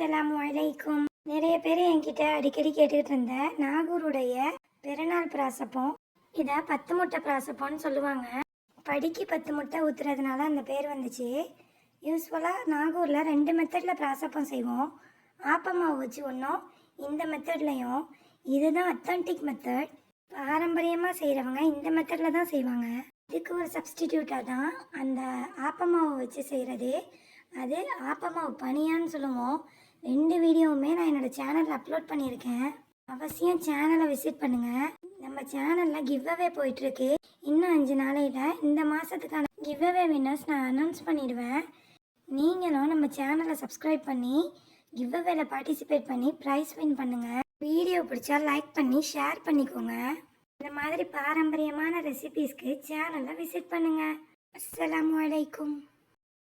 அஸ்ஸலாமு அலைக்கும். நிறைய பேர் என்கிட்ட அடிக்கடி கேட்டுக்கிட்டு இருந்த நாகூருடைய பிறநாள் பிராசப்பம், இதை 10 முட்டை பிராசப்பம்னு சொல்லுவாங்க. படிக்கு 10 முட்டை ஊற்றுறதுனால அந்த பேர் வந்துச்சு. யூஸ்வலாக நாகூரில் 2 மெத்தடில் பிராசப்பம் செய்வோம். ஆப்பமாவு வச்சு ஒன்றும், இந்த மெத்தட்லையும். இதுதான் அத்தன்டிக் மெத்தட். பாரம்பரியமாக செய்கிறவங்க இந்த மெத்தடில் தான் செய்வாங்க. இதுக்கு ஒரு சப்ஸ்டிடியூட்டாக தான் அந்த ஆப்பமாவை வச்சு செய்கிறது. அது ஆப்பமாவு பனியான்னு சொல்லுவோம். 2 வீடியோவுமே நான் என்னோடய சேனலில் அப்லோட் பண்ணியிருக்கேன். அவசியம் சேனலை விசிட் பண்ணுங்கள். நம்ம சேனலில் கிவ்அவே போயிட்டுருக்கு. இன்னும் 5 நாளையில் இந்த மாதத்துக்கான கிவ்அவே வின்னர்ஸ் நான் அனௌன்ஸ் பண்ணிடுவேன். நீங்களும் நம்ம சேனலை சப்ஸ்கிரைப் பண்ணி கிவ்அவேல பார்ட்டிசிபேட் பண்ணி ப்ரைஸ் வின் பண்ணுங்கள். வீடியோ பிடிச்சா லைக் பண்ணி ஷேர் பண்ணிக்கோங்க. இந்த மாதிரி பாரம்பரியமான ரெசிபீஸ்க்கு சேனலை விசிட் பண்ணுங்கள். அஸ்ஸலாமு அலைக்கும்.